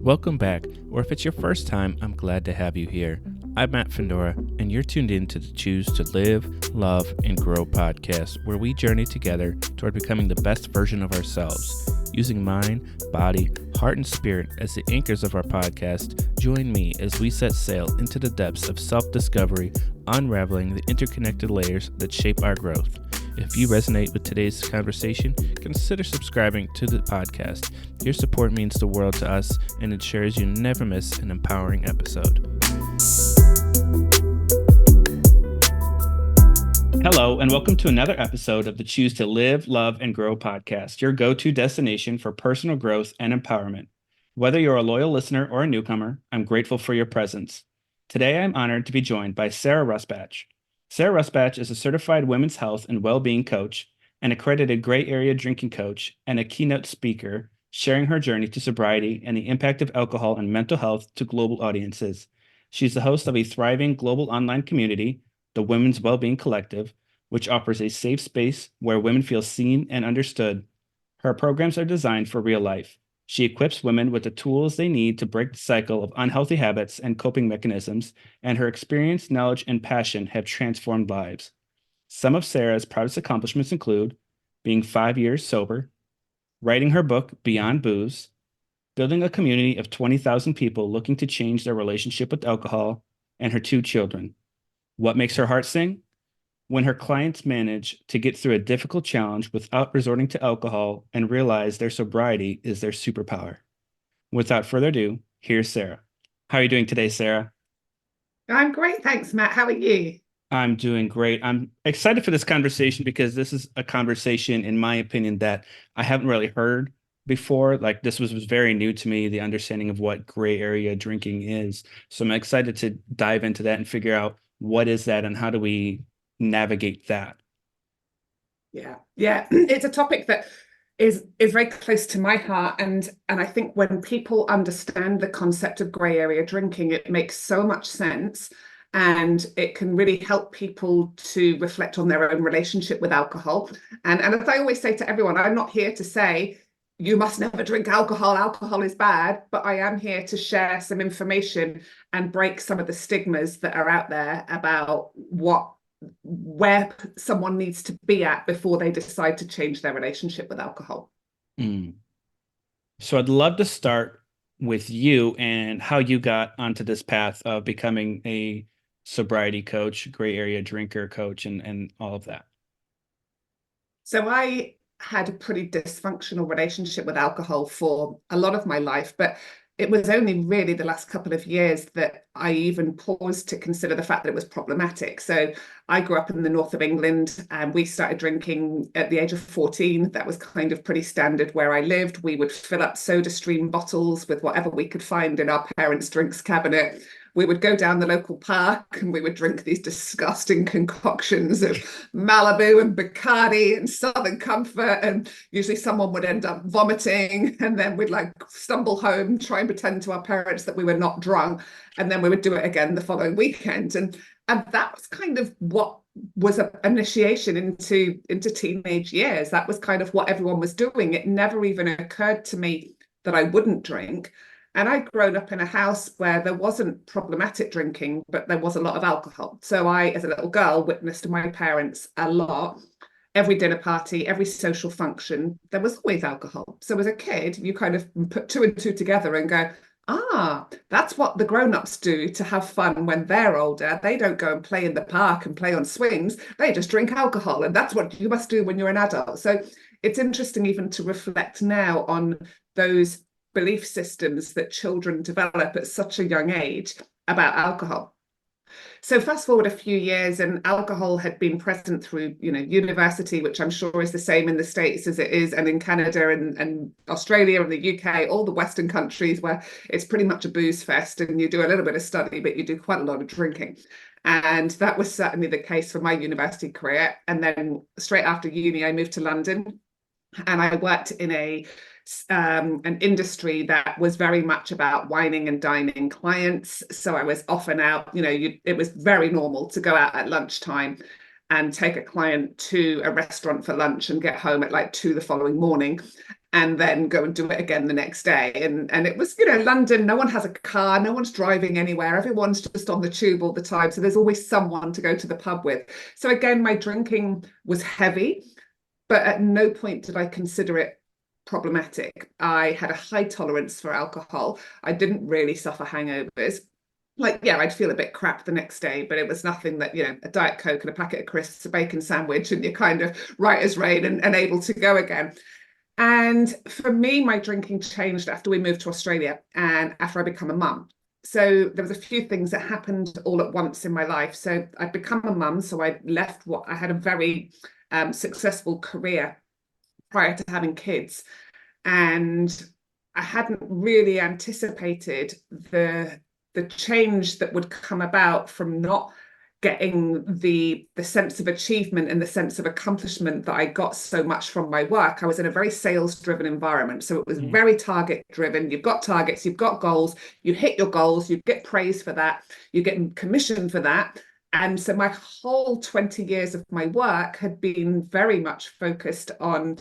Welcome back, or if it's your first time, I'm glad to have you here. I'm Matt Fendora, and you're tuned in to the Choose to Live, Love, and Grow podcast, where we journey together toward becoming the best version of ourselves. Using mind, body, heart, and spirit as the anchors of our podcast, join me as we set sail into the depths of self-discovery, unraveling the interconnected layers that shape our growth. If you resonate with today's conversation, consider subscribing to the podcast. Your support means the world to us and ensures you never miss an empowering episode. Hello, and welcome to another episode of the Choose to Live, Love, and Grow podcast, your go-to destination for personal growth and empowerment. Whether you're a loyal listener or a newcomer, I'm grateful for your presence. Today, I'm honored to be joined by Sarah Rusbatch. Sarah Rusbatch is a certified women's health and well-being coach, an accredited gray area drinking coach, and a keynote speaker, sharing her journey to sobriety and the impact of alcohol and mental health to global audiences. She's the host of a thriving global online community, the Women's Wellbeing Collective, which offers a safe space where women feel seen and understood. Her programs are designed for real life. She equips women with the tools they need to break the cycle of unhealthy habits and coping mechanisms, and her experience, knowledge, and passion have transformed lives. Some of Sarah's proudest accomplishments include being 5 years sober, writing her book, Beyond Booze, building a community of 20,000 people looking to change their relationship with alcohol, and her 2 children. What makes her heart sing? When her clients manage to get through a difficult challenge without resorting to alcohol and realize their sobriety is their superpower. Without further ado, here's Sarah. How are you doing today, Sarah? I'm great, thanks, Matt. How are you? I'm doing great. I'm excited for this conversation because this is a conversation, in my opinion, that I haven't really heard before. Like this was very new to me, the understanding of what gray area drinking is. So I'm excited to dive into that and figure out what is that and how do we navigate that. Yeah, it's a topic that is very close to my heart, and I think when people understand the concept of grey area drinking, it makes so much sense, and it can really help people to reflect on their own relationship with alcohol. And as I always say to everyone, I'm not here to say you must never drink alcohol, alcohol is bad, but I am here to share some information and break some of the stigmas that are out there about where someone needs to be at before they decide to change their relationship with alcohol. So I'd love to start with you and how you got onto this path of becoming a sobriety coach, gray area drinker coach, and all of that. So I had a pretty dysfunctional relationship with alcohol for a lot of my life, but it was only really the last couple of years that I even paused to consider the fact that it was problematic. So I grew up in the north of England, and we started drinking at the age of 14. That was kind of pretty standard where I lived. We would fill up soda stream bottles with whatever we could find in our parents' drinks cabinet. We would go down the local park and we would drink these disgusting concoctions of Malibu and Bacardi and Southern Comfort, and usually someone would end up vomiting, and then we'd like stumble home, try and pretend to our parents that we were not drunk, and then we would do it again the following weekend. And that was kind of what was an initiation into teenage years. That was kind of what everyone was doing. It never even occurred to me that I wouldn't drink. And I'd grown up in a house where there wasn't problematic drinking, but there was a lot of alcohol. So I, as a little girl, witnessed my parents a lot. Every dinner party, every social function, there was always alcohol. So as a kid, you kind of put 2 and 2 together and go, that's what the grown-ups do to have fun when they're older. They don't go and play in the park and play on swings. They just drink alcohol. And that's what you must do when you're an adult. So it's interesting even to reflect now on those belief systems that children develop at such a young age about alcohol. So fast forward a few years, and alcohol had been present through, university, which I'm sure is the same in the States as it is, and in Canada and Australia and the UK, all the Western countries where it's pretty much a booze fest, and you do a little bit of study, but you do quite a lot of drinking. And that was certainly the case for my university career. And then straight after uni, I moved to London, and I worked in an industry that was very much about wining and dining clients. So I was often out, it was very normal to go out at lunchtime and take a client to a restaurant for lunch and get home at like 2 the following morning. and then go and do it again the next day. And it was, London, no one has a car, no one's driving anywhere, everyone's just on the tube all the time. So there's always someone to go to the pub with. So again, my drinking was heavy, but at no point did I consider it problematic. I had a high tolerance for alcohol. I didn't really suffer hangovers. Like, yeah, I'd feel a bit crap the next day, but it was nothing that, a Diet Coke and a packet of crisps, a bacon sandwich, and you're kind of right as rain and able to go again. And for me, my drinking changed after we moved to Australia and after I became a mum. So there was a few things that happened all at once in my life. So I'd become a mum, so I left what I had a very successful career prior to having kids. And I hadn't really anticipated the change that would come about from not getting the sense of achievement and the sense of accomplishment that I got so much from my work. I was in a very sales-driven environment. So it was very target-driven. You've got targets, you've got goals, you hit your goals, you get praise for that, you get commission for that. And so my whole 20 years of my work had been very much focused on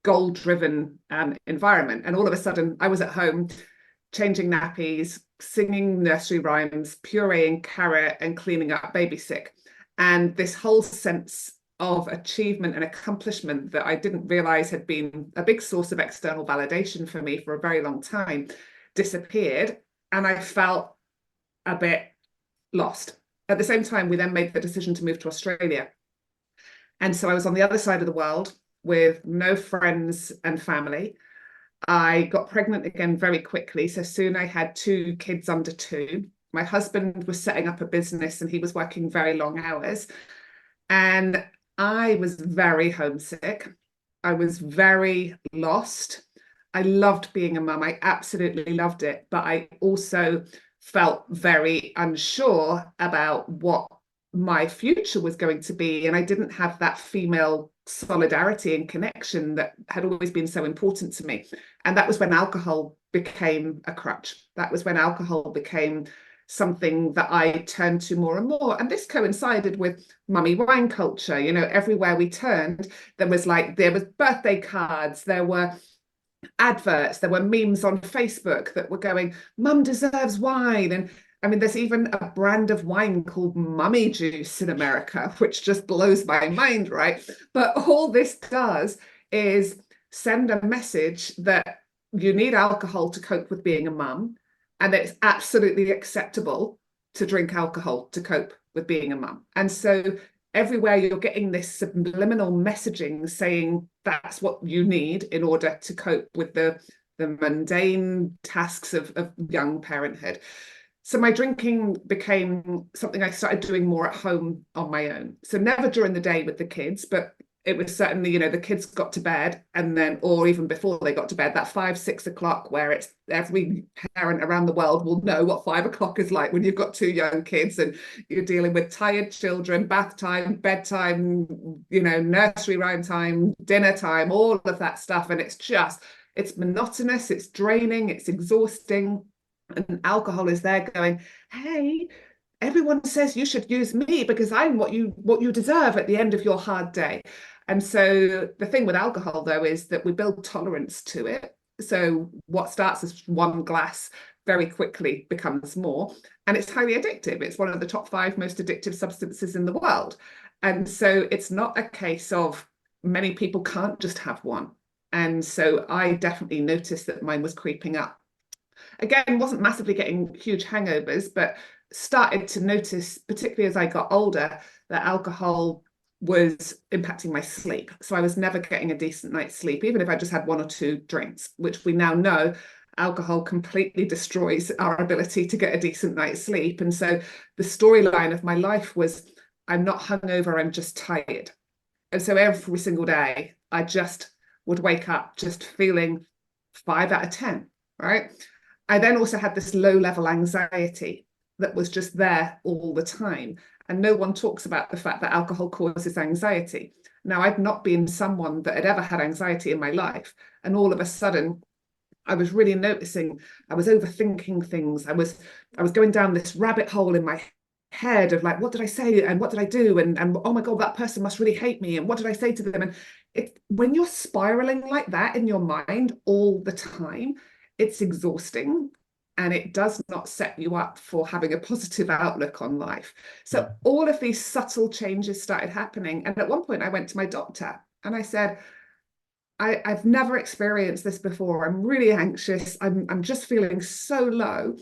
goal-driven environment. And all of a sudden I was at home changing nappies, singing nursery rhymes, pureeing carrot and cleaning up baby sick. And this whole sense of achievement and accomplishment that I didn't realize had been a big source of external validation for me for a very long time disappeared. And I felt a bit lost. At the same time, we then made the decision to move to Australia. And so I was on the other side of the world with no friends and family. I got pregnant again very quickly. So soon I had 2 kids under 2. My husband was setting up a business and he was working very long hours. And I was very homesick. I was very lost. I loved being a mum. I absolutely loved it. But I also felt very unsure about what my future was going to be. And I didn't have that female solidarity and connection that had always been so important to me. And that was when alcohol became a crutch. That was when alcohol became something that I turned to more and more. And this coincided with mummy wine culture. Everywhere we turned, there was birthday cards, there were adverts, there were memes on Facebook that were going, "Mum deserves wine." And I mean, there's even a brand of wine called Mummy Juice in America, which just blows my mind, right? But all this does is send a message that you need alcohol to cope with being a mum, and it's absolutely acceptable to drink alcohol to cope with being a mum. And so everywhere you're getting this subliminal messaging saying that's what you need in order to cope with the mundane tasks of young parenthood. So my drinking became something I started doing more at home on my own. So never during the day with the kids, but it was certainly, the kids got to bed and then, or even before they got to bed, that 5-6 o'clock where it's every parent around the world will know what 5 o'clock is like when you've got 2 young kids and you're dealing with tired children, bath time, bedtime, nursery rhyme time, dinner time, all of that stuff. And it's monotonous, it's draining, it's exhausting. And alcohol is there going, "Hey, everyone says you should use me because I'm what you deserve at the end of your hard day." And so the thing with alcohol, though, is that we build tolerance to it. So what starts as 1 glass very quickly becomes more. And it's highly addictive. It's one of the top 5 most addictive substances in the world. And so it's not a case of many people can't just have one. And so I definitely noticed that mine was creeping up. Again, wasn't massively getting huge hangovers, but started to notice, particularly as I got older, that alcohol was impacting my sleep. So I was never getting a decent night's sleep, even if I just had 1 or 2 drinks, which we now know alcohol completely destroys our ability to get a decent night's sleep. And so the storyline of my life was, I'm not hungover, I'm just tired. And so every single day, I just would wake up just feeling 5 out of 10, right? I then also had this low-level anxiety that was just there all the time. And no one talks about the fact that alcohol causes anxiety. Now, I'd not been someone that had ever had anxiety in my life. And all of a sudden, I was really noticing I was overthinking things. I was going down this rabbit hole in my head of like, what did I say and what did I do? And oh my God, that person must really hate me. And what did I say to them? And when you're spiraling like that in your mind all the time, it's exhausting and it does not set you up for having a positive outlook on life. So all of these subtle changes started happening. And at one point I went to my doctor and I said, I've never experienced this before. I'm really anxious. I'm just feeling so low.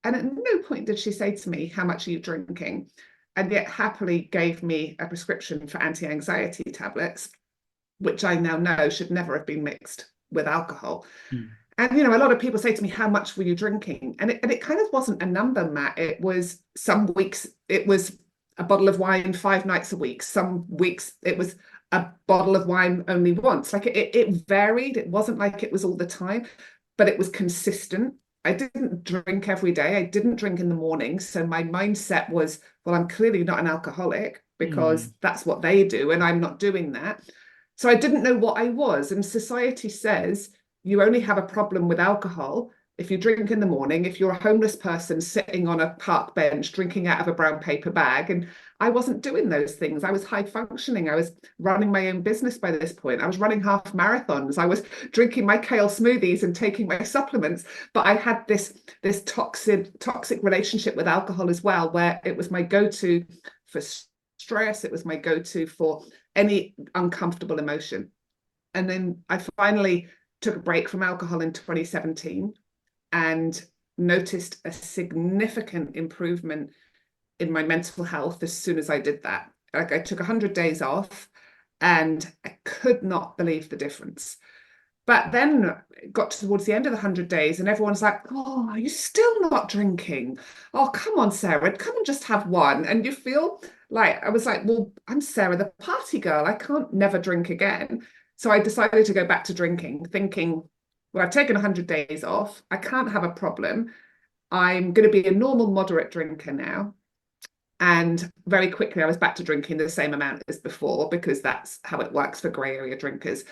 And at no point did she say to me, how much are you drinking? And yet happily gave me a prescription for anti-anxiety tablets, which I now know should never have been mixed with alcohol. Mm. And, you know, a lot of people say to me, how much were you drinking? And it kind of wasn't a number, Matt. It was some weeks, it was a bottle of wine 5 nights a week. Some weeks it was a bottle of wine only once. Like it varied. It wasn't like it was all the time, but it was consistent. I didn't drink every day. I didn't drink in the morning. So my mindset was, well, I'm clearly not an alcoholic because that's what they do. And I'm not doing that. So I didn't know what I was. And society says you only have a problem with alcohol if you drink in the morning, if you're a homeless person sitting on a park bench drinking out of a brown paper bag. And I wasn't doing those things. I was high functioning. I was running my own business by this point. I was running half marathons. I was drinking my kale smoothies and taking my supplements. But I had this toxic relationship with alcohol as well, where it was my go-to for stress. It was my go-to for any uncomfortable emotion. And then I finally took a break from alcohol in 2017 and noticed a significant improvement in my mental health as soon as I did that. Like I took 100 days off and I could not believe the difference. But then it got towards the end of the 100 days and everyone's like, oh, are you still not drinking? Oh, come on, Sarah, come and just have one. And you feel like, I was like, well, I'm Sarah, the party girl. I can't never drink again. So I decided to go back to drinking, thinking, well, I've taken 100 days off. I can't have a problem. I'm going to be a normal, moderate drinker now. And very quickly, I was back to drinking the same amount as before because that's how it works for grey area drinkers.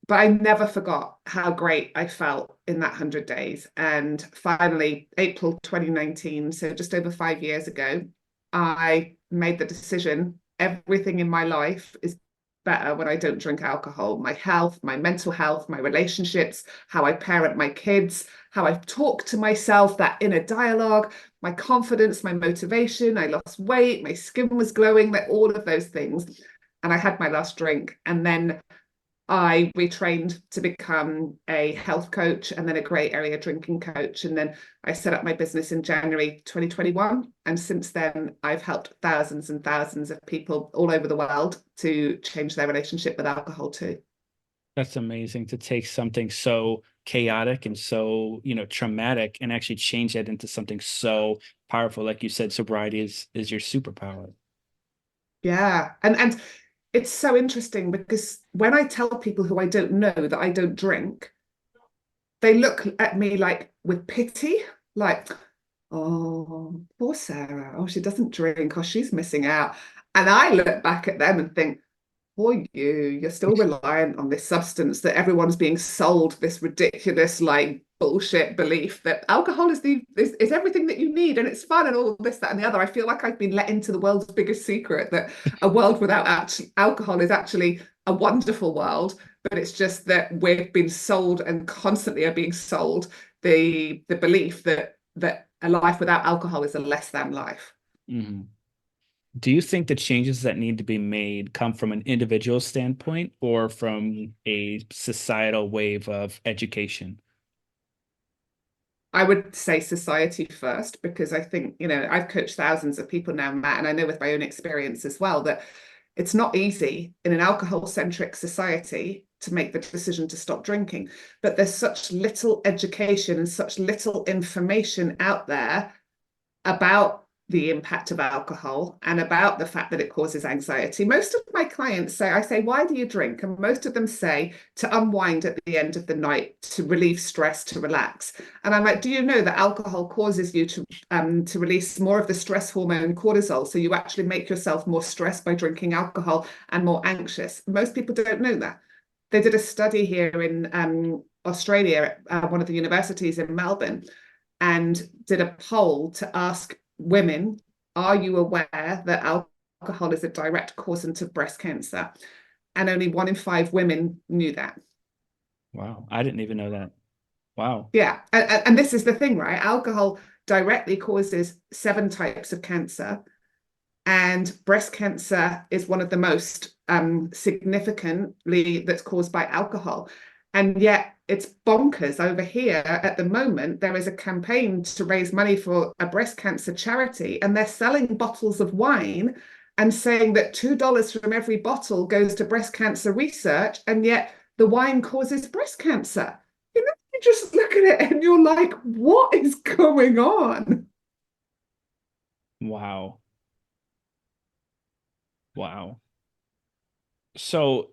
But I never forgot how great I felt in that 100 days. And finally, April 2019, so just over 5 years ago, I made the decision everything in my life is better when I don't drink alcohol. My health, my mental health, my relationships, how I parent my kids, how I talk to myself, that inner dialogue, my confidence, my motivation. I lost weight, my skin was glowing, like all of those things. And I had my last drink. And then I retrained to become a health coach and then a grey area drinking coach. And then I set up my business in January 2021. And since then, I've helped thousands and thousands of people all over the world to change their relationship with alcohol too. That's amazing to take something so chaotic and so, traumatic and actually change that into something so powerful. Like you said, sobriety is your superpower. Yeah. And it's so interesting because when I tell people who I don't know that I don't drink, they look at me like with pity, like, oh, poor Sarah. Oh, she doesn't drink. Oh, she's missing out. And I look back at them and think, poor you, you're still reliant on this substance that everyone's being sold this ridiculous, like bullshit belief that alcohol is everything that you need and it's fun and all this, that, and the other. I feel like I've been let into the world's biggest secret that a world without alcohol is actually a wonderful world, but it's just that we've been sold and constantly are being sold the belief that a life without alcohol is a less than life. Mhm. Do you think the changes that need to be made come from an individual standpoint or from a societal wave of education? I would say society first, because I think, I've coached thousands of people now, Matt, and I know with my own experience as well that it's not easy in an alcohol-centric society to make the decision to stop drinking. But there's such little education and such little information out there about the impact of alcohol and about the fact that it causes anxiety. Most of my clients say, I say, why do you drink? And most of them say to unwind at the end of the night, to relieve stress, to relax. And I'm like, do you know that alcohol causes you to release more of the stress hormone cortisol? So you actually make yourself more stressed by drinking alcohol and more anxious. Most people don't know that. They did a study here in Australia at one of the universities in Melbourne and did a poll to ask women, are you aware that alcohol is a direct causant of breast cancer? And only 1 in 5 women knew that. Wow. I didn't even know that. Wow. Yeah. And this is the thing, right? Alcohol directly causes 7 types of cancer. And breast cancer is one of the most significantly that's caused by alcohol. And yet it's bonkers over here at the moment. There is a campaign to raise money for a breast cancer charity, and they're selling bottles of wine and saying that $2 from every bottle goes to breast cancer research, and yet the wine causes breast cancer. You know, you just look at it and you're like, what is going on? Wow. Wow. So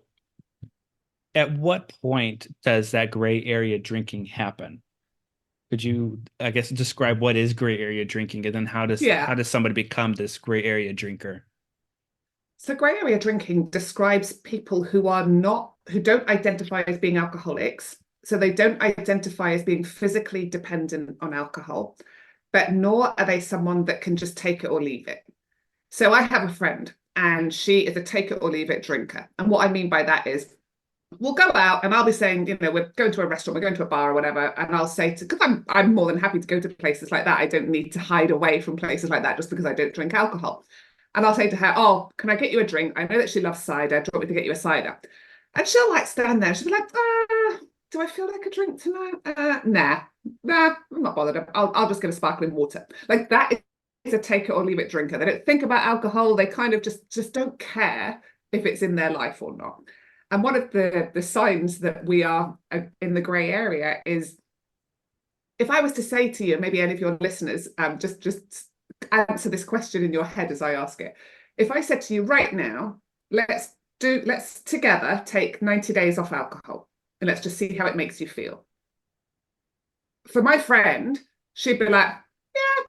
at what point does that gray area drinking happen? Could you, I guess, describe what is gray area drinking, and then how Yeah. does somebody become this gray area drinker? So grey area drinking describes people who don't identify as being alcoholics. So they don't identify as being physically dependent on alcohol, but nor are they someone that can just take it or leave it. So I have a friend and she is a take it or leave it drinker. And what I mean by that is we'll go out and I'll be saying, we're going to a restaurant, we're going to a bar or whatever. And I'll say because I'm more than happy to go to places like that. I don't need to hide away from places like that just because I don't drink alcohol. And I'll say to her, oh, can I get you a drink? I know that she loves cider. Do you want me to get you a cider? And she'll like stand there. She'll be like, do I feel like a drink tonight? Nah, I'm not bothered. I'll just get a sparkling water. Like that is a take it or leave it drinker. They don't think about alcohol. They kind of just don't care if it's in their life or not. And one of the signs that we are in the grey area is if I was to say to you, maybe any of your listeners, just answer this question in your head as I ask it. If I said to you right now, let's together take 90 days off alcohol and let's just see how it makes you feel. For my friend, she'd be like, yeah,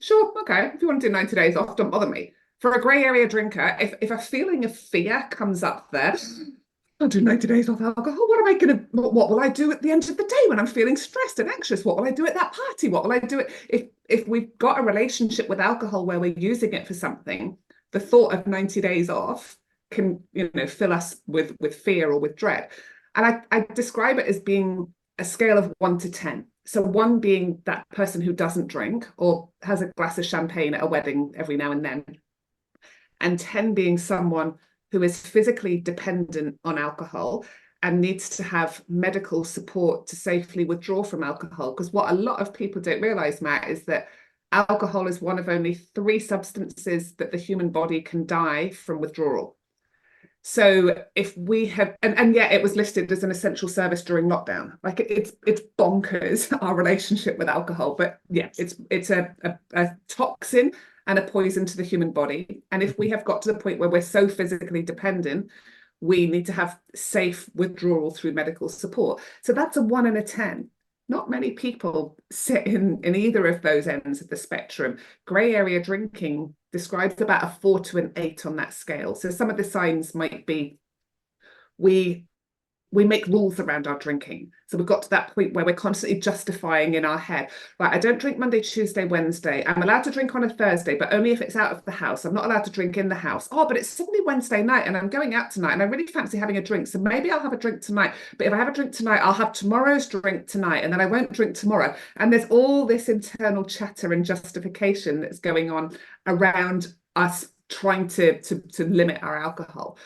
sure, okay. If you want to do 90 days off, don't bother me. For a grey area drinker, if a feeling of fear comes up there, I'll do 90 days off alcohol. What will I do at the end of the day when I'm feeling stressed and anxious? What will I do at that party? What will I do if we've got a relationship with alcohol where we're using it for something, the thought of 90 days off can, fill us with fear or with dread. And I describe it as being a scale of 1 to 10. So 1 being that person who doesn't drink or has a glass of champagne at a wedding every now and then, and 10 being someone who is physically dependent on alcohol and needs to have medical support to safely withdraw from alcohol. Because what a lot of people don't realize, Matt, is that alcohol is one of only 3 substances that the human body can die from withdrawal. So if we have, and yet it was listed as an essential service during lockdown. Like it's bonkers, our relationship with alcohol. But yeah, it's a toxin and a poison to the human body. And if we have got to the point where we're so physically dependent, we need to have safe withdrawal through medical support. So that's a 1 and a 10. Not many people sit in either of those ends of the spectrum. Grey area drinking describes about a 4 to an 8 on that scale. So some of the signs might be we make rules around our drinking. So we've got to that point where we're constantly justifying in our head, right, I don't drink Monday, Tuesday, Wednesday. I'm allowed to drink on a Thursday, but only if it's out of the house. I'm not allowed to drink in the house. Oh, but it's suddenly Wednesday night and I'm going out tonight and I really fancy having a drink. So maybe I'll have a drink tonight. But if I have a drink tonight, I'll have tomorrow's drink tonight and then I won't drink tomorrow. And there's all this internal chatter and justification that's going on around us trying to limit our alcohol.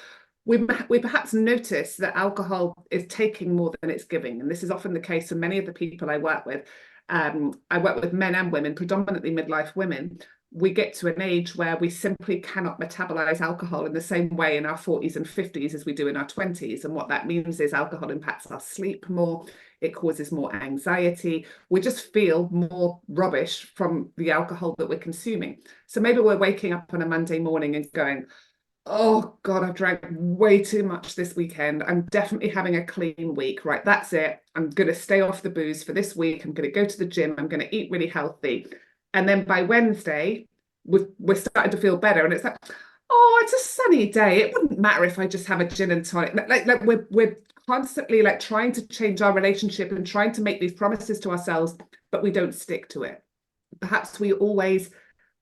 We perhaps notice that alcohol is taking more than it's giving. And this is often the case for many of the people I work with. I work with men and women, predominantly midlife women. We get to an age where we simply cannot metabolize alcohol in the same way in our 40s and 50s as we do in our 20s. And what that means is alcohol impacts our sleep more. It causes more anxiety. We just feel more rubbish from the alcohol that we're consuming. So maybe we're waking up on a Monday morning and going, oh God, I've drank way too much this weekend. I'm definitely having a clean week. Right, that's it. I'm going to stay off the booze for this week. I'm going to go to the gym. I'm going to eat really healthy. And then by Wednesday, we're starting to feel better. And it's like, oh, it's a sunny day. It wouldn't matter if I just have a gin and tonic. Like we're constantly like trying to change our relationship and trying to make these promises to ourselves, but we don't stick to it. Perhaps we always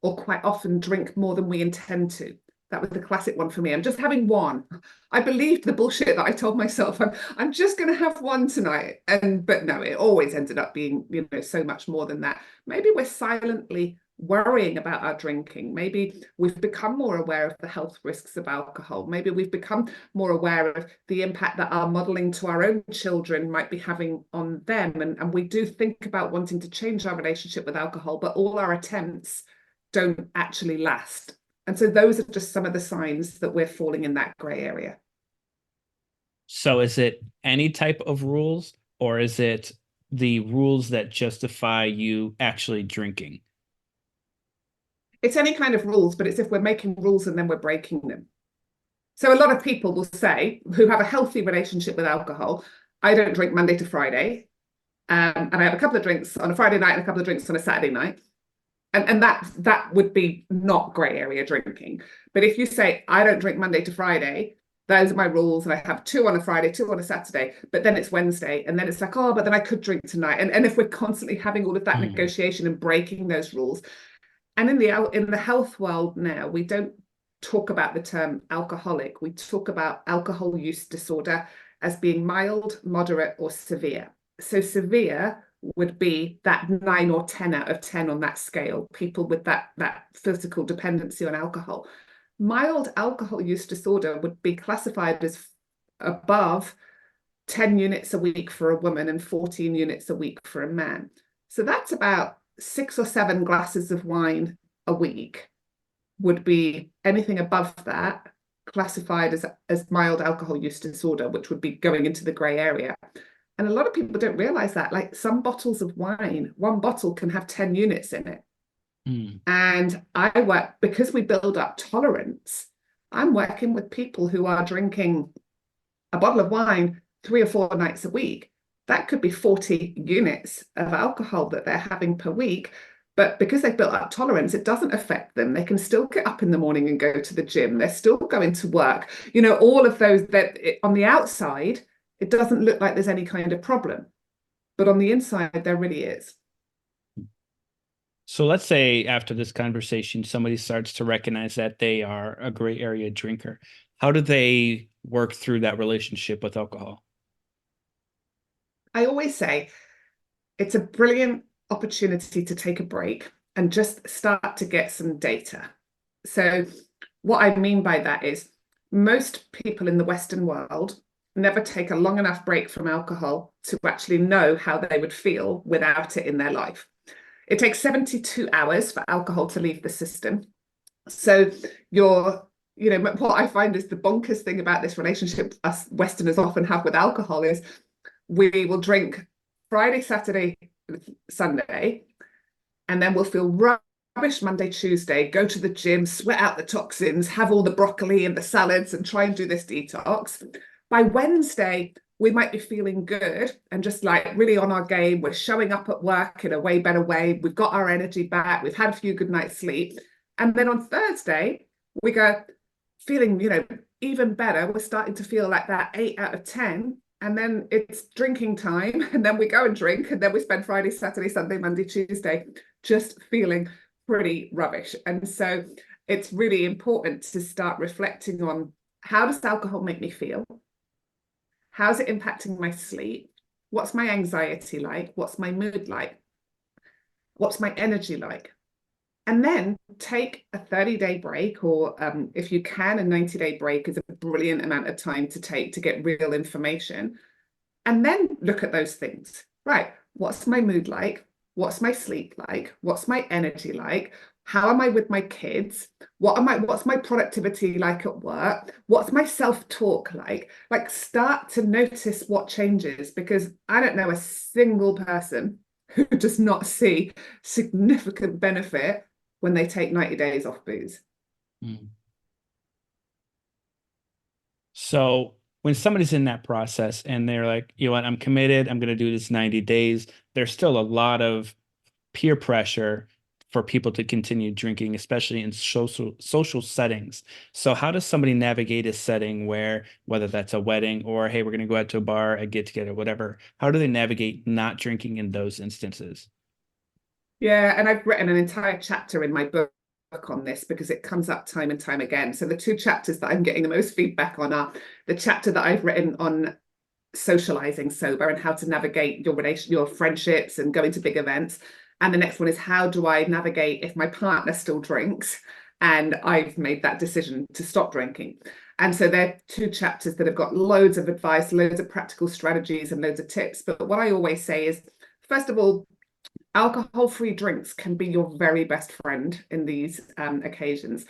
or quite often drink more than we intend to. That was the classic one for me. I'm just having one. I believed the bullshit that I told myself. I'm just going to have one tonight. But no, it always ended up being, so much more than that. Maybe we're silently worrying about our drinking. Maybe we've become more aware of the health risks of alcohol. Maybe we've become more aware of the impact that our modeling to our own children might be having on them. And we do think about wanting to change our relationship with alcohol, but all our attempts don't actually last. And so those are just some of the signs that we're falling in that gray area. So is it any type of rules, or is it the rules that justify you actually drinking? It's any kind of rules, but it's if we're making rules and then we're breaking them. So a lot of people will say, who have a healthy relationship with alcohol, I don't drink Monday to Friday. And I have a couple of drinks on a Friday night and a couple of drinks on a Saturday night. And that would be not grey area drinking. But if you say, I don't drink Monday to Friday, those are my rules, and I have 2 on a Friday, 2 on a Saturday, but then it's Wednesday, and then it's like, oh, but then I could drink tonight. And if we're constantly having all of that negotiation and breaking those rules, and in the health world now, we don't talk about the term alcoholic. We talk about alcohol use disorder as being mild, moderate, or severe. So severe would be that 9 or 10 out of 10 on that scale, people with that physical dependency on alcohol. Mild alcohol use disorder would be classified as above 10 units a week for a woman and 14 units a week for a man. So that's about 6 or 7 glasses of wine a week would be anything above that classified as mild alcohol use disorder, which would be going into the grey area. And a lot of people don't realize that, like some bottles of wine, one bottle can have 10 units in it. And I work, because we build up tolerance, I'm working with people who are drinking a bottle of wine 3 or 4 nights a week. That could be 40 units of alcohol that they're having per week. But because they've built up tolerance, it doesn't affect them. They can still get up in the morning and go to the gym. They're still going to work. All of those that on the outside, it doesn't look like there's any kind of problem. But on the inside, there really is. So let's say after this conversation, somebody starts to recognize that they are a gray area drinker. How do they work through that relationship with alcohol? I always say it's a brilliant opportunity to take a break and just start to get some data. So what I mean by that is most people in the Western world never take a long enough break from alcohol to actually know how they would feel without it in their life. It takes 72 hours for alcohol to leave the system. So what I find is the bonkers thing about this relationship us Westerners often have with alcohol is we will drink Friday, Saturday, Sunday, and then we'll feel rubbish Monday, Tuesday, go to the gym, sweat out the toxins, have all the broccoli and the salads and try and do this detox. By Wednesday, we might be feeling good and just like really on our game. We're showing up at work in a way better way. We've got our energy back. We've had a few good nights sleep. And then on Thursday, we go feeling, even better. We're starting to feel like that 8 out of 10. And then it's drinking time. And then we go and drink. And then we spend Friday, Saturday, Sunday, Monday, Tuesday, just feeling pretty rubbish. And so it's really important to start reflecting on, how does alcohol make me feel? How's it impacting my sleep? What's my anxiety like? What's my mood like? What's my energy like? And then take a 30-day break, or if you can, a 90-day break is a brilliant amount of time to take to get real information. And then look at those things. Right, what's my mood like? What's my sleep like? What's my energy like? How am I with my kids? What's my productivity like at work? What's my self-talk like? Like, start to notice what changes, because I don't know a single person who does not see significant benefit when they take 90 days off booze. So when somebody's in that process and they're like, what, I'm committed, I'm going to do this 90 days, there's still a lot of peer pressure for people to continue drinking, especially in social settings. So how does somebody navigate a setting where, whether that's a wedding or, hey, we're going to go out to a bar, a get together, whatever, how do they navigate not drinking in those instances? Yeah, and I've written an entire chapter in my book work on this because it comes up time and time again. So the two chapters that I'm getting the most feedback on are the chapter that I've written on socializing sober and how to navigate your friendships and going to big events. And the next one is, how do I navigate if my partner still drinks and I've made that decision to stop drinking? And so they're two chapters that have got loads of advice, loads of practical strategies and loads of tips. But what I always say is, first of all, alcohol-free drinks can be your very best friend in these occasions.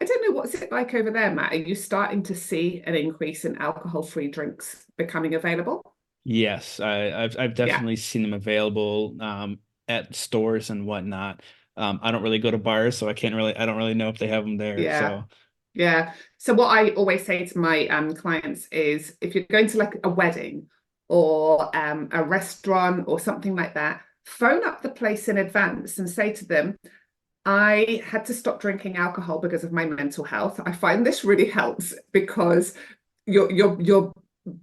I don't know, what's it like over there, Matt? Are you starting to see an increase in alcohol-free drinks becoming available? Yes, I've Yeah, definitely seen them available at stores and whatnot. I don't really go to bars, so I don't really know if they have them there. yeah, So yeah. So what I always say to my clients is, if you're going to like a wedding or a restaurant or something like that, phone up the place in advance and say to them, I had to stop drinking alcohol because of my mental health. I find this really helps because you're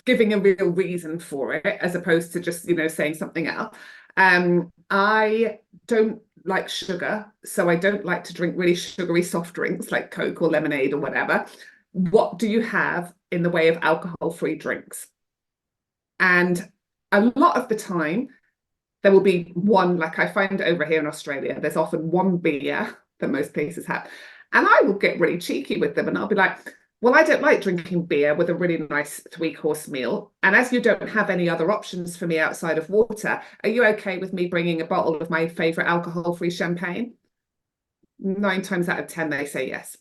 giving a real reason for it as opposed to just, saying something else. I don't like sugar, so I don't like to drink really sugary soft drinks like Coke or lemonade or whatever. What do you have in the way of alcohol-free drinks? And a lot of the time, there will be one, like I find over here in Australia, there's often one beer that most places have. And I will get really cheeky with them and I'll be like, well, I don't like drinking beer with a really nice three-course meal. And as you don't have any other options for me outside of water, are you okay with me bringing a bottle of my favorite alcohol-free champagne? 9 times out of 10, they say yes.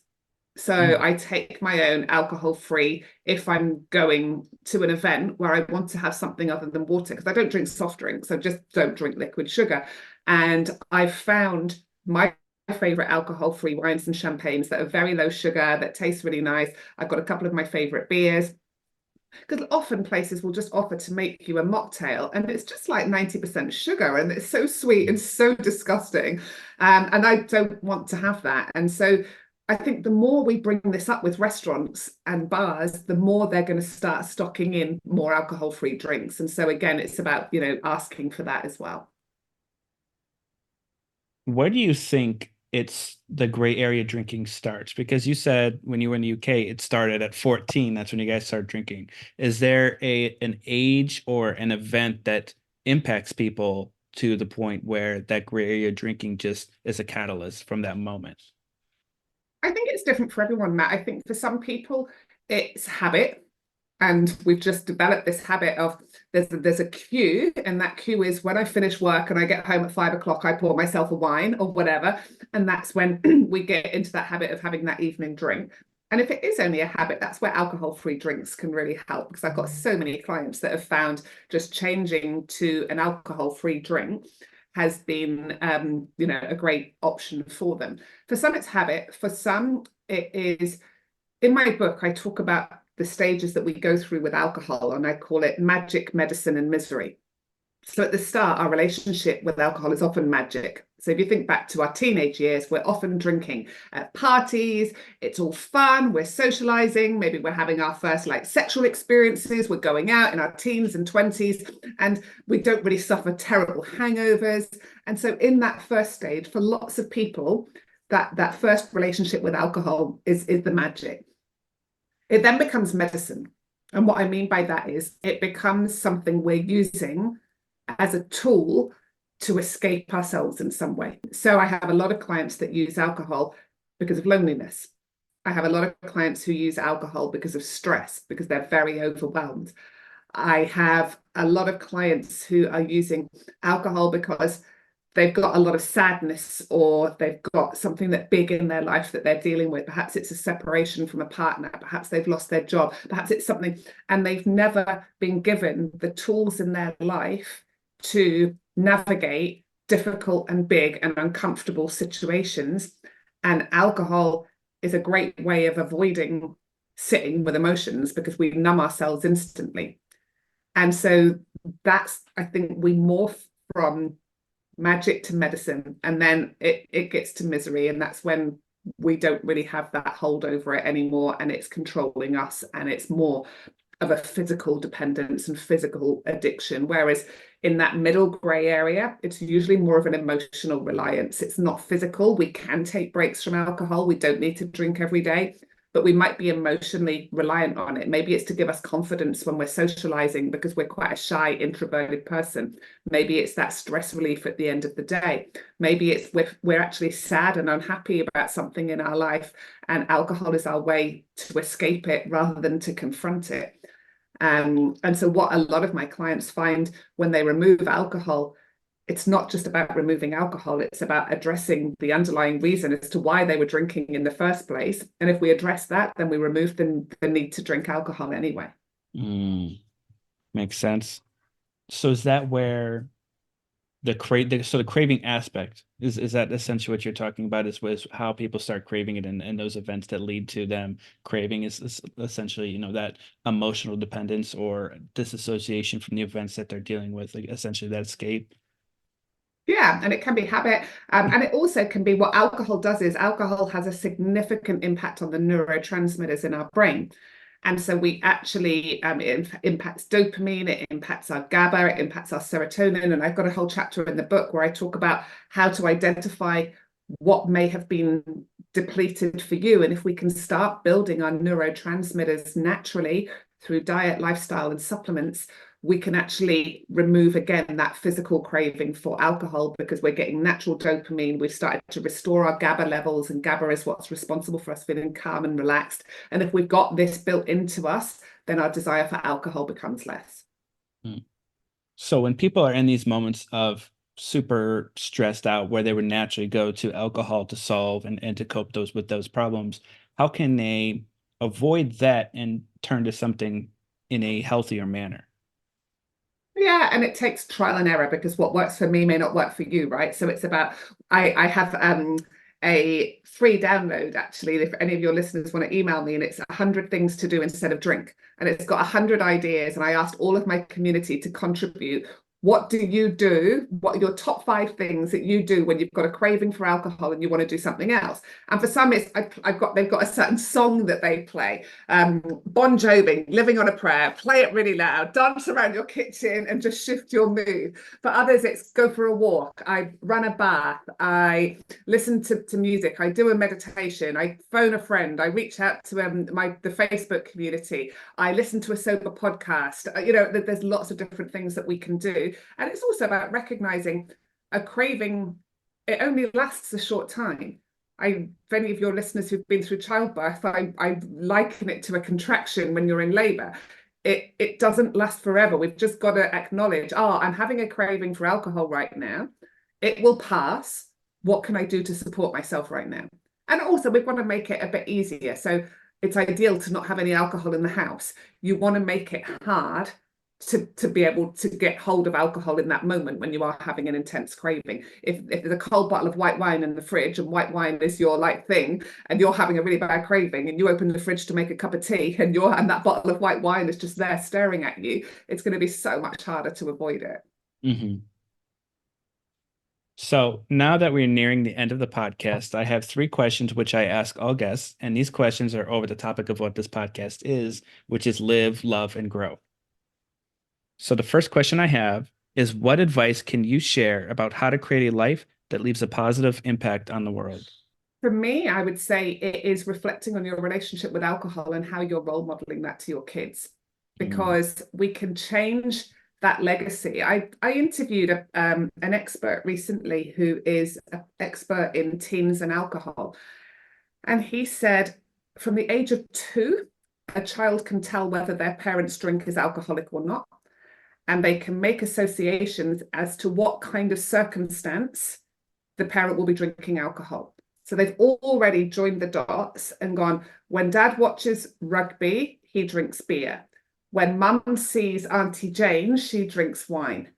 So I take my own alcohol-free if I'm going to an event where I want to have something other than water, because I don't drink soft drinks. I just don't drink liquid sugar. And I've found my favorite alcohol-free wines and champagnes that are very low sugar, that taste really nice. I've got a couple of my favorite beers, because often places will just offer to make you a mocktail and it's just like 90% sugar and it's so sweet and so disgusting. And I don't want to have that. And so I think the more we bring this up with restaurants and bars, the more they're going to start stocking in more alcohol-free drinks. And so again, it's about, asking for that as well. where do you think it's the gray area drinking starts? Because you said when you were in the UK, it started at 14. That's when you guys started drinking. Is there an age or an event that impacts people to the point where that gray area drinking just is a catalyst from that moment? I think it's different for everyone, Matt. I think for some people, it's habit. And we've just developed this habit of there's a cue, and that cue is when I finish work and I get home at 5 o'clock, I pour myself a wine or whatever. And that's when we get into that habit of having that evening drink. And if it is only a habit, that's where alcohol-free drinks can really help, because I've got so many clients that have found just changing to an alcohol-free drink has been a great option for them. For some, it's habit. For some, it is. In my book, I talk about the stages that we go through with alcohol, and I call it magic, medicine, and misery. So at the start, our relationship with alcohol is often magic. So if you think back to our teenage years, we're often drinking at parties, it's all fun, we're socializing, maybe we're having our first like sexual experiences, we're going out in our teens and 20s, and we don't really suffer terrible hangovers. And so in that first stage, for lots of people, that first relationship with alcohol is the magic. It then becomes medicine. And what I mean by that is it becomes something we're using as a tool to escape ourselves in some way. So I have a lot of clients that use alcohol because of loneliness. I have a lot of clients who use alcohol because of stress, because they're very overwhelmed. I have a lot of clients who are using alcohol because they've got a lot of sadness, or they've got something that big in their life that they're dealing with. Perhaps it's a separation from a partner, perhaps they've lost their job, perhaps it's something, and they've never been given the tools in their life to navigate difficult and big and uncomfortable situations. And alcohol is a great way of avoiding sitting with emotions, because we numb ourselves instantly. And so that's, I think, we morph from magic to medicine, and then it gets to misery, and that's when we don't really have that hold over it anymore, and it's controlling us, and it's more of a physical dependence and physical addiction. Whereas in that middle grey area, it's usually more of an emotional reliance. It's not physical. We can take breaks from alcohol. We don't need to drink every day, but we might be emotionally reliant on it. Maybe it's to give us confidence when we're socializing because we're quite a shy, introverted person. Maybe it's that stress relief at the end of the day. Maybe it's we're actually sad and unhappy about something in our life, and alcohol is our way to escape it rather than to confront it. And so what a lot of my clients find when they remove alcohol, it's not just about removing alcohol, it's about addressing the underlying reason as to why they were drinking in the first place. And if we address that, then we remove the need to drink alcohol anyway. Makes sense. So is that where the craving aspect is that essentially what you're talking about, is how people start craving it, and those events that lead to them craving is essentially, that emotional dependence or disassociation from the events that they're dealing with, like essentially that escape. Yeah, and it can be habit. And it also can be, what alcohol does is alcohol has a significant impact on the neurotransmitters in our brain. And so we actually, it impacts dopamine, it impacts our GABA, it impacts our serotonin. And I've got a whole chapter in the book where I talk about how to identify what may have been depleted for you. And if we can start building our neurotransmitters naturally through diet, lifestyle, and supplements, we can actually remove again that physical craving for alcohol because we're getting natural dopamine. We've started to restore our GABA levels, and GABA is what's responsible for us feeling calm and relaxed. And if we've got this built into us, then our desire for alcohol becomes less. So when people are in these moments of super stressed out where they would naturally go to alcohol to solve and to cope with those problems, how can they avoid that and turn to something in a healthier manner? Yeah, and it takes trial and error because what works for me may not work for you, right? So it's about, I have a free download, actually, if any of your listeners want to email me, and it's 100 things to do instead of drink. And it's got 100 ideas, and I asked all of my community to contribute. What do you do? What are your top 5 things that you do when you've got a craving for alcohol and you want to do something else? And for some, they've got a certain song that they play. Bon Jovi, Living on a Prayer, play it really loud, dance around your kitchen and just shift your mood. For others, it's go for a walk, I run a bath, I listen to music, I do a meditation, I phone a friend, I reach out to the Facebook community, I listen to a sober podcast. There's lots of different things that we can do. And it's also about recognizing a craving, it only lasts a short time. For any of your listeners who've been through childbirth, I liken it to a contraction when you're in labor. It doesn't last forever. We've just got to acknowledge, I'm having a craving for alcohol right now. It will pass. What can I do to support myself right now? And also, we want to make it a bit easier. So it's ideal to not have any alcohol in the house. You want to make it hard to be able to get hold of alcohol in that moment when you are having an intense craving. If there's a cold bottle of white wine in the fridge and white wine is your thing, and you're having a really bad craving, and you open the fridge to make a cup of tea, and that bottle of white wine is just there staring at you, it's going to be so much harder to avoid it. Mm-hmm. So now that we're nearing the end of the podcast, I have 3 questions which I ask all guests, and these questions are over the topic of what this podcast is, which is live, love, and grow. So the first question I have is, what advice can you share about how to create a life that leaves a positive impact on the world? For me, I would say it is reflecting on your relationship with alcohol and how you're role modeling that to your kids, because we can change that legacy. I interviewed an expert recently who is an expert in teens and alcohol. And he said from the age of 2, a child can tell whether their parent's drink is alcoholic or not. And they can make associations as to what kind of circumstance the parent will be drinking alcohol. So they've already joined the dots and gone, when dad watches rugby, he drinks beer. When mum sees Auntie Jane, she drinks wine.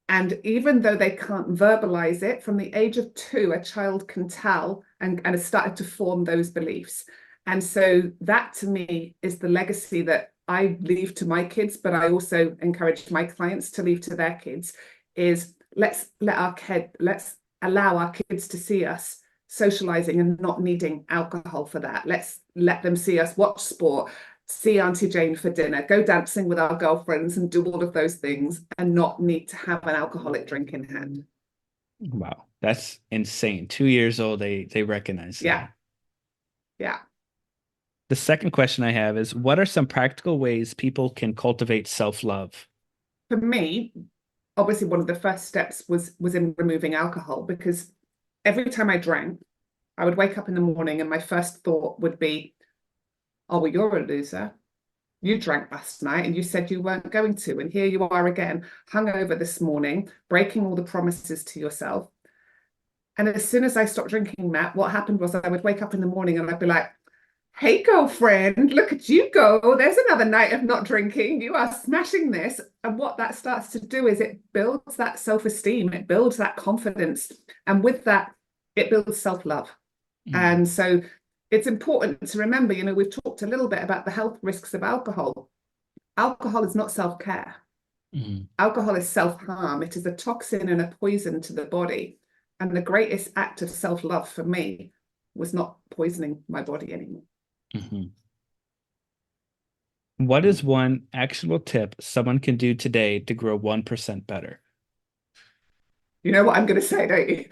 And even though they can't verbalize it, from the age of 2, a child can tell and has started to form those beliefs. And so that to me is the legacy that I leave to my kids, but I also encourage my clients to leave to their kids, is let's allow our kids to see us socializing and not needing alcohol for that. Let's let them see us watch sport, see Auntie Jane for dinner, go dancing with our girlfriends and do all of those things and not need to have an alcoholic drink in hand. Wow, that's insane. 2 years old, they recognize Yeah, that. yeah. The second question I have is, what are some practical ways people can cultivate self-love? For me, obviously one of the first steps was in removing alcohol, because every time I drank, I would wake up in the morning and my first thought would be, oh, well, you're a loser. You drank last night and you said you weren't going to. And here you are again, hungover this morning, breaking all the promises to yourself. And as soon as I stopped drinking, Matt, what happened was I would wake up in the morning and I'd be like, hey, girlfriend, look at you go. There's another night of not drinking. You are smashing this. And what that starts to do is it builds that self-esteem, it builds that confidence. And with that, it builds self-love. Mm, And so it's important to remember, we've talked a little bit about the health risks of alcohol. Alcohol is not self-care. mm, Alcohol is self-harm. It is a toxin and a poison to the body. And the greatest act of self-love for me was not poisoning my body anymore. mhm. What is one actionable tip someone can do today to grow 1% better? You know what I'm going to say, don't you?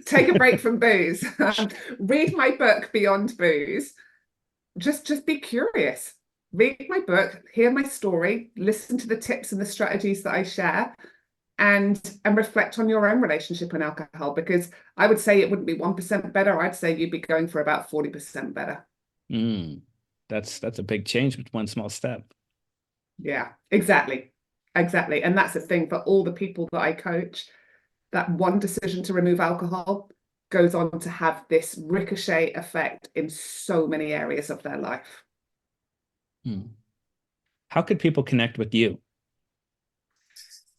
Take a break from booze. Read my book, Beyond Booze. Just be curious. Read my book, hear my story, listen to the tips and the strategies that I share, and reflect on your own relationship with alcohol. Because I would say it wouldn't be 1% better. I'd say you'd be going for about 40% better. Mm, that's a big change with one small step. Yeah, exactly. Exactly. And that's the thing for all the people that I coach, that one decision to remove alcohol goes on to have this ricochet effect in so many areas of their life. Mm. How could people connect with you?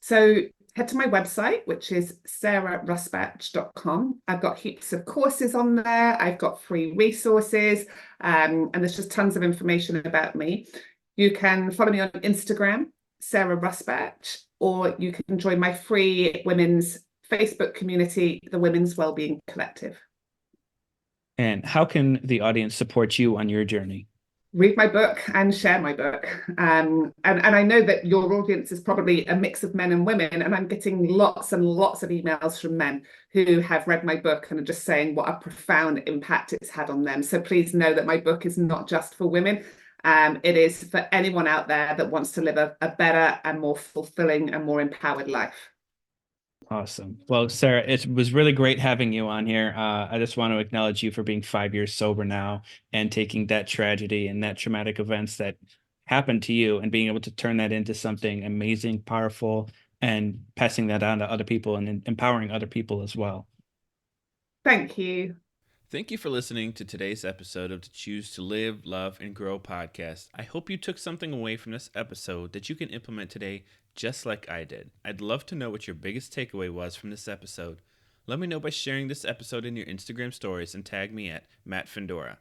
So head to my website, which is sarahrusbatch.com. I've got heaps of courses on there. I've got free resources, and there's just tons of information about me. You can follow me on Instagram, Sarah Rusbatch, or you can join my free women's Facebook community, the Women's Wellbeing Collective. And how can the audience support you on your journey? Read my book and share my book. And I know that your audience is probably a mix of men and women, and I'm getting lots and lots of emails from men who have read my book and are just saying what a profound impact it's had on them. So please know that my book is not just for women. It is for anyone out there that wants to live a better and more fulfilling and more empowered life. Awesome. Well, Sarah, it was really great having you on here. I just want to acknowledge you for being 5 years sober now and taking that tragedy and that traumatic events that happened to you and being able to turn that into something amazing, powerful, and passing that on to other people and empowering other people as well. Thank you. Thank you for listening to today's episode of the Choose to Live, Love, and Grow podcast. I hope you took something away from this episode that you can implement today just like I did. I'd love to know what your biggest takeaway was from this episode. Let me know by sharing this episode in your Instagram stories and tag me at Matt Fendora.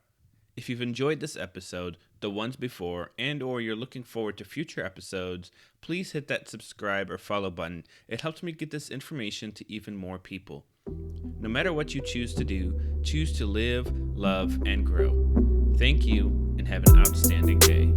If you've enjoyed this episode, the ones before, and or you're looking forward to future episodes, please hit that subscribe or follow button. It helps me get this information to even more people. No matter what you choose to do, choose to live, love, and grow. Thank you, and have an outstanding day.